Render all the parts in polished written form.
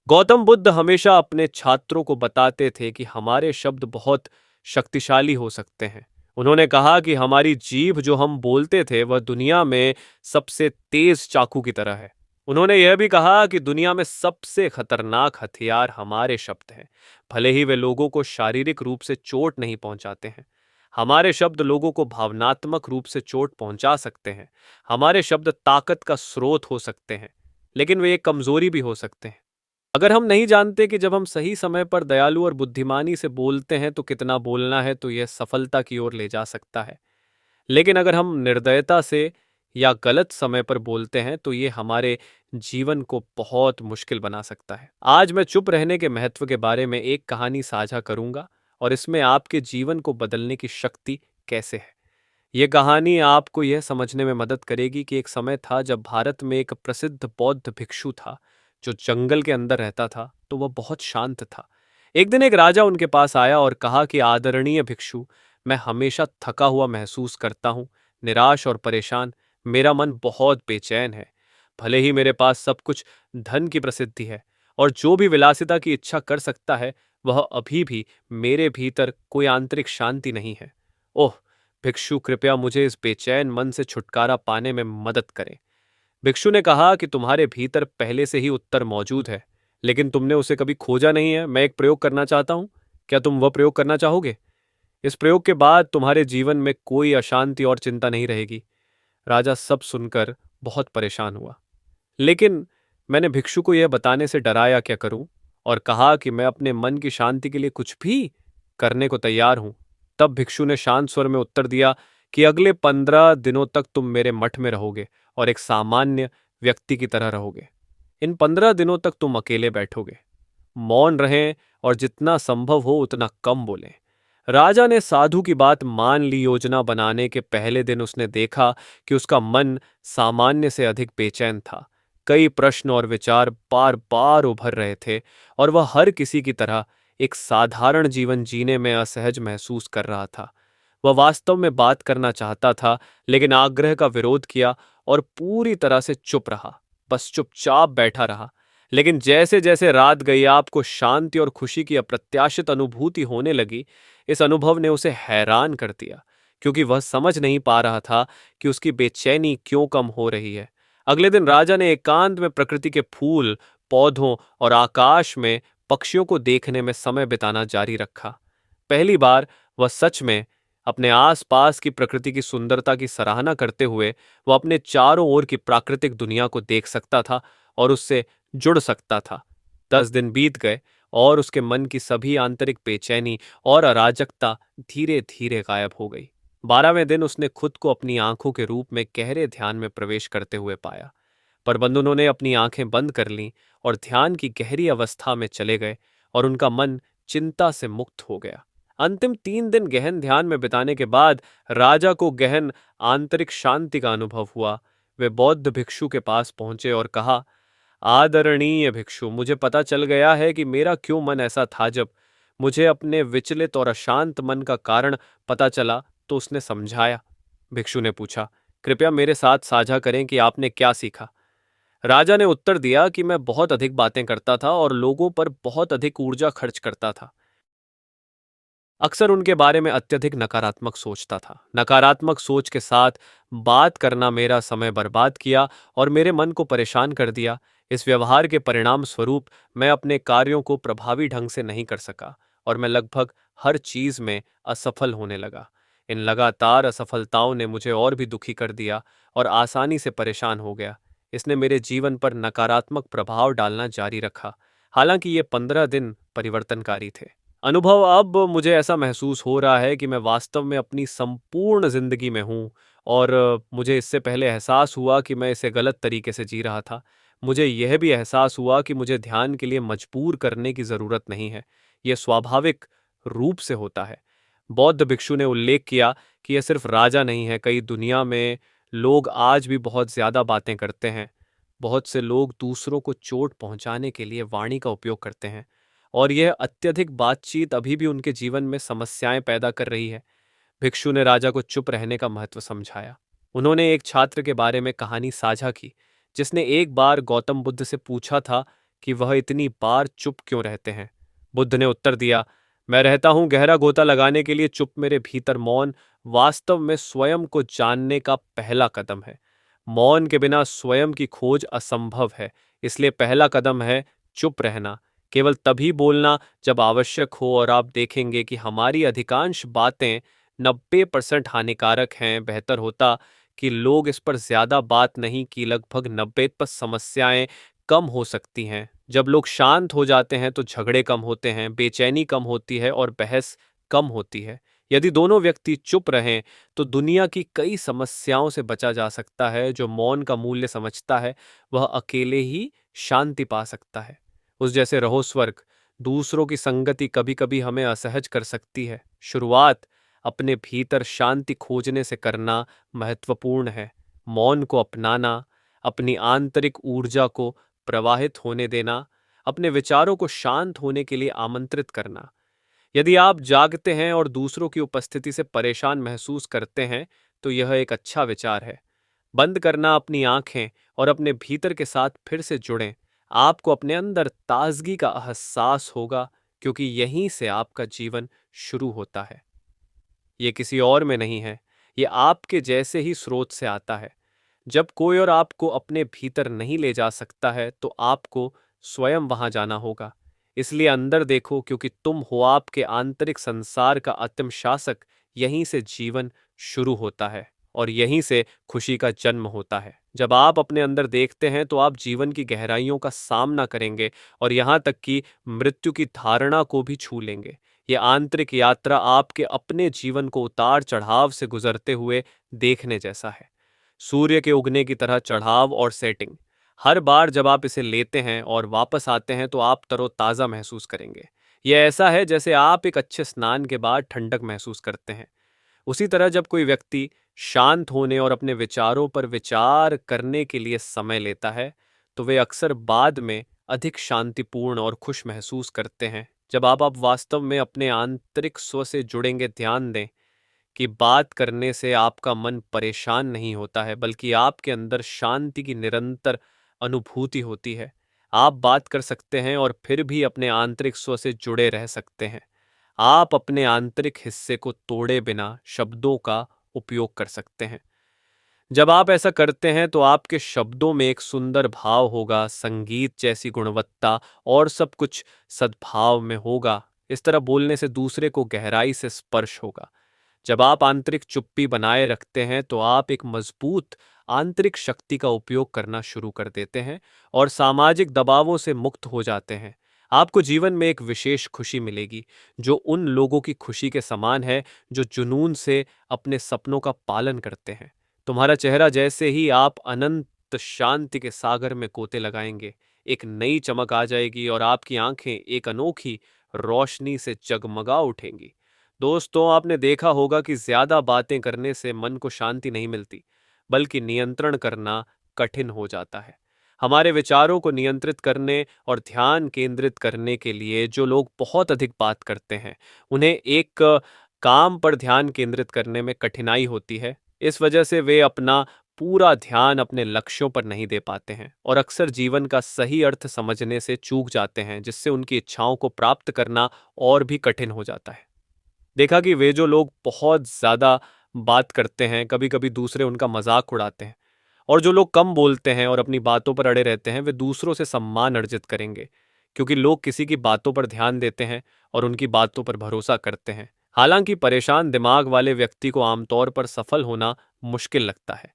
गौतम बुद्ध हमेशा अपने छात्रों को बताते थे कि हमारे शब्द बहुत शक्तिशाली हो सकते हैं। उन्होंने कहा कि हमारी जीभ जो हम बोलते थे वह दुनिया में सबसे तेज चाकू की तरह है। उन्होंने यह भी कहा कि दुनिया में सबसे खतरनाक हथियार हमारे शब्द हैं, भले ही वे लोगों को शारीरिक रूप से चोट नहीं पहुंचाते हैं। हमारे शब्द लोगों को भावनात्मक रूप से चोट पहुंचा सकते हैं। हमारे शब्द ताकत का स्रोत हो सकते हैं, लेकिन वे एक कमजोरी भी हो सकते हैं। अगर हम नहीं जानते कि जब हम सही समय पर दयालु और बुद्धिमानी से बोलते हैं तो कितना बोलना है, तो यह सफलता की ओर ले जा सकता है। लेकिन अगर हम निर्दयता से या गलत समय पर बोलते हैं तो ये हमारे जीवन को बहुत मुश्किल बना सकता है। आज मैं चुप रहने के महत्व के बारे में एक कहानी साझा करूंगा और इसमें आपके जीवन को बदलने की शक्ति कैसे है। ये कहानी आपको यह समझने में मदद करेगी कि एक समय था जब भारत में एक प्रसिद्ध बौद्ध भिक्षु था जो जंगल के अंदर रहता था। तो वह बहुत शांत था। एक दिन एक राजा उनके पास आया और कहा कि आदरणीय भिक्षु, मैं हमेशा थका हुआ महसूस करता हूँ, निराश और परेशान। मेरा मन बहुत बेचैन है। भले ही मेरे पास सब कुछ, धन की प्रसिद्धि है और जो भी विलासिता की इच्छा कर सकता है, वह अभी भी मेरे भीतर कोई आंतरिक शांति नहीं है। ओह भिक्षु, कृपया मुझे इस बेचैन मन से छुटकारा पाने में मदद करें। भिक्षु ने कहा कि तुम्हारे भीतर पहले से ही उत्तर मौजूद है, लेकिन तुमने उसे कभी खोजा नहीं है। मैं एक प्रयोग करना चाहता हूँ। क्या तुम वह प्रयोग करना चाहोगे? इस प्रयोग के बाद तुम्हारे जीवन में कोई अशांति और चिंता नहीं रहेगी। राजा सब सुनकर बहुत परेशान हुआ, लेकिन मैंने भिक्षु को यह बताने से डराया क्या करूं और कहा कि मैं अपने मन की शांति के लिए कुछ भी करने को तैयार हूं। तब भिक्षु ने शांत स्वर में उत्तर दिया कि अगले 15 दिनों तक तुम मेरे मठ में रहोगे और एक सामान्य व्यक्ति की तरह रहोगे। इन 15 दिनों तक तुम अकेले बैठोगे, मौन रहें और जितना संभव हो उतना कम बोलें। राजा ने साधु की बात मान ली। योजना बनाने के पहले दिन उसने देखा कि उसका मन सामान्य से अधिक बेचैन था। कई प्रश्न और विचार बार बार उभर रहे थे और वह हर किसी की तरह एक साधारण जीवन जीने में असहज महसूस कर रहा था। वह वास्तव में बात करना चाहता था, लेकिन आग्रह का विरोध किया और पूरी तरह से चुप रहा, बस चुपचाप बैठा रहा। लेकिन जैसे जैसे रात गई, आपको शांति और खुशी की अप्रत्याशित अनुभूति होने लगी। इस अनुभव ने उसे हैरान कर दिया, क्योंकि वह समझ नहीं पा रहा था कि उसकी बेचैनी क्यों कम हो रही है। अगले दिन राजा ने एकांत में प्रकृति के फूल, पौधों और आकाश में पक्षियों को देखने में समय बिताना जारी रखा। पहली बार वह सच में अपने आसपास की प्रकृति की सुंदरता की सराहना करते हुए वह अपने चारों ओर की प्राकृतिक दुनिया को देख सकता था और उससे जुड़ सकता था। 10 दिन बीत गए और उसके मन की सभी आंतरिक बेचैनी और अराजकता धीरे धीरे गायब हो गई। 12वें दिन उसने खुद को अपनी आंखों के रूप में गहरे ध्यान में प्रवेश करते हुए पाया। प्रबंधनों ने अपनी आंखें बंद कर लीं और ध्यान की गहरी अवस्था में चले गए और उनका मन चिंता से मुक्त हो गया। अंतिम 3 दिन गहन ध्यान में बिताने के बाद राजा को गहन आंतरिक शांति का अनुभव हुआ। वे बौद्ध भिक्षु के पास पहुंचे और कहा, आदरणीय भिक्षु, मुझे पता चल गया है कि मेरा क्यों मन ऐसा था। जब मुझे अपने विचलित और अशांत मन का कारण पता चला तो उसने समझाया। भिक्षु ने पूछा, कृपया मेरे साथ साझा करें कि आपने क्या सीखा। राजा ने उत्तर दिया कि मैं बहुत अधिक बातें करता था और लोगों पर बहुत अधिक ऊर्जा खर्च करता था। अक्सर उनके बारे में अत्यधिक नकारात्मक सोचता था। नकारात्मक सोच के साथ बात करना मेरा समय बर्बाद किया और मेरे मन को परेशान कर दिया। इस व्यवहार के परिणाम स्वरूप मैं अपने कार्यों को प्रभावी ढंग से नहीं कर सका और मैं लगभग हर चीज में असफल होने लगा। इन लगातार असफलताओं ने मुझे और भी दुखी कर दिया और आसानी से परेशान हो गया। इसने मेरे जीवन पर नकारात्मक प्रभाव डालना जारी रखा। हालांकि ये 15 दिन परिवर्तनकारी थे। अनुभव अब मुझे ऐसा महसूस हो रहा है कि मैं वास्तव में अपनी संपूर्ण जिंदगी में हूँ और मुझे इससे पहले एहसास हुआ कि मैं इसे गलत तरीके से जी रहा था। मुझे यह भी एहसास हुआ कि मुझे ध्यान के लिए मजबूर करने की जरूरत नहीं है। यह स्वाभाविक रूप से होता है। बौद्ध भिक्षु ने उल्लेख किया कि यह सिर्फ राजा नहीं है, कई दुनिया में लोग आज भी बहुत ज्यादा बातें करते हैं। बहुत से लोग दूसरों को चोट पहुंचाने के लिए वाणी का उपयोग करते हैं और यह अत्यधिक बातचीत अभी भी उनके जीवन में समस्याएं पैदा कर रही है। भिक्षु ने राजा को चुप रहने का महत्व समझाया। उन्होंने एक छात्र के बारे में कहानी साझा की जिसने एक बार गौतम बुद्ध से पूछा था कि वह इतनी बार चुप क्यों रहते हैं। बुद्ध ने उत्तर दिया, मैं रहता हूं गहरा गोता लगाने के लिए चुप। मेरे भीतर मौन वास्तव में स्वयं को जानने का पहला कदम है। मौन के बिना स्वयं की खोज असंभव है। इसलिए पहला कदम है चुप रहना। केवल तभी बोलना जब आवश्यक हो, और आप देखेंगे कि हमारी अधिकांश बातें 90% हानिकारक हैं। बेहतर होता कि लोग इस पर ज्यादा बात नहीं की। लगभग 90% समस्याएं कम हो सकती हैं। जब लोग शांत हो जाते हैं तो झगड़े कम होते हैं, बेचैनी कम होती है और बहस कम होती है। यदि दोनों व्यक्ति चुप रहें तो दुनिया की कई समस्याओं से बचा जा सकता है। जो मौन का मूल्य समझता है वह अकेले ही शांति पा सकता है। उस जैसे रहो स्वर्ग। दूसरों की संगति कभी कभी हमें असहज कर सकती है। शुरुआत अपने भीतर शांति खोजने से करना महत्वपूर्ण है। मौन को अपनाना, अपनी आंतरिक ऊर्जा को प्रवाहित होने देना, अपने विचारों को शांत होने के लिए आमंत्रित करना। यदि आप जागते हैं और दूसरों की उपस्थिति से परेशान महसूस करते हैं तो यह एक अच्छा विचार है। बंद करना अपनी आंखें और अपने भीतर के साथ फिर से जुड़ें। आपको अपने अंदर ताजगी का एहसास होगा, क्योंकि यहीं से आपका जीवन शुरू होता है। ये किसी और में नहीं है, ये आपके जैसे ही स्रोत से आता है। जब कोई और आपको अपने भीतर नहीं ले जा सकता है तो आपको स्वयं वहां जाना होगा। इसलिए अंदर देखो, क्योंकि तुम हो आपके आंतरिक संसार का अंतिम शासक। यहीं से जीवन शुरू होता है और यहीं से खुशी का जन्म होता है। जब आप अपने अंदर देखते हैं तो आप जीवन की गहराइयों का सामना करेंगे और यहाँ तक कि मृत्यु की धारणा को भी छू लेंगे। ये आंतरिक यात्रा आपके अपने जीवन को उतार चढ़ाव से गुजरते हुए देखने जैसा है। सूर्य के उगने की तरह चढ़ाव और सेटिंग। हर बार जब आप इसे लेते हैं और वापस आते हैं तो आप तरोताज़ा महसूस करेंगे। यह ऐसा है जैसे आप एक अच्छे स्नान के बाद ठंडक महसूस करते हैं। उसी तरह जब कोई व्यक्ति शांत होने और अपने विचारों पर विचार करने के लिए समय लेता है तो वे अक्सर बाद में अधिक शांतिपूर्ण और खुश महसूस करते हैं। जब आप वास्तव में अपने आंतरिक स्व से जुड़ेंगे, ध्यान दें कि बात करने से आपका मन परेशान नहीं होता है, बल्कि आपके अंदर शांति की निरंतर अनुभूति होती है। आप बात कर सकते हैं और फिर भी अपने आंतरिक स्व से जुड़े रह सकते हैं। आप अपने आंतरिक हिस्से को तोड़े बिना शब्दों का उपयोग कर सकते हैं। जब आप ऐसा करते हैं तो आपके शब्दों में एक सुंदर भाव होगा, संगीत जैसी गुणवत्ता, और सब कुछ सद्भाव में होगा। इस तरह बोलने से दूसरे को गहराई से स्पर्श होगा। जब आप आंतरिक चुप्पी बनाए रखते हैं तो आप एक मजबूत आंतरिक शक्ति का उपयोग करना शुरू कर देते हैं और सामाजिक दबावों से मुक्त हो जाते हैं। आपको जीवन में एक विशेष खुशी मिलेगी जो उन लोगों की खुशी के समान है जो जुनून से अपने सपनों का पालन करते हैं। तुम्हारा चेहरा जैसे ही आप अनंत शांति के सागर में गोते लगाएंगे, एक नई चमक आ जाएगी और आपकी आंखें एक अनोखी रोशनी से जगमगा उठेंगी। दोस्तों, आपने देखा होगा कि ज्यादा बातें करने से मन को शांति नहीं मिलती, बल्कि नियंत्रण करना कठिन हो जाता है। हमारे विचारों को नियंत्रित करने और ध्यान केंद्रित करने के लिए जो लोग बहुत अधिक बात करते हैं, उन्हें एक काम पर ध्यान केंद्रित करने में कठिनाई होती है। इस वजह से वे अपना पूरा ध्यान अपने लक्ष्यों पर नहीं दे पाते हैं और अक्सर जीवन का सही अर्थ समझने से चूक जाते हैं, जिससे उनकी इच्छाओं को प्राप्त करना और भी कठिन हो जाता है। देखा कि वे जो लोग बहुत ज़्यादा बात करते हैं, कभी कभी दूसरे उनका मजाक उड़ाते हैं, और जो लोग कम बोलते हैं और अपनी बातों पर अड़े रहते हैं वे दूसरों से सम्मान अर्जित करेंगे, क्योंकि लोग किसी की बातों पर ध्यान देते हैं और उनकी बातों पर भरोसा करते हैं। हालांकि परेशान दिमाग वाले व्यक्ति को आमतौर पर सफल होना मुश्किल लगता है,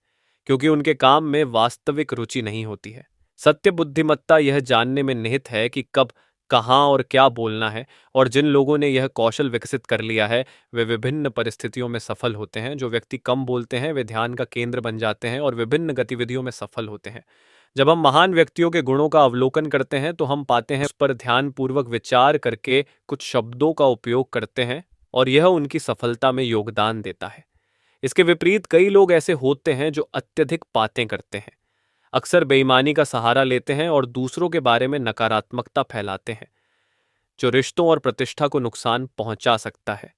क्योंकि उनके काम में वास्तविक रुचि नहीं होती है। सत्य बुद्धिमत्ता यह जानने में निहित है कि कब, कहाँ और क्या बोलना है, और जिन लोगों ने यह कौशल विकसित कर लिया है वे विभिन्न परिस्थितियों में सफल होते हैं। जो व्यक्ति कम बोलते हैं वे ध्यान का केंद्र बन जाते हैं और विभिन्न गतिविधियों में सफल होते हैं। जब हम महान व्यक्तियों के गुणों का अवलोकन करते हैं तो हम पाते हैं उस पर ध्यानपूर्वक विचार करके कुछ शब्दों का उपयोग करते हैं और यह उनकी सफलता में योगदान देता है। इसके विपरीत कई लोग ऐसे होते हैं जो अत्यधिक बातें करते हैं, अक्सर बेईमानी का सहारा लेते हैं और दूसरों के बारे में नकारात्मकता फैलाते हैं, जो रिश्तों और प्रतिष्ठा को नुकसान पहुंचा सकता है।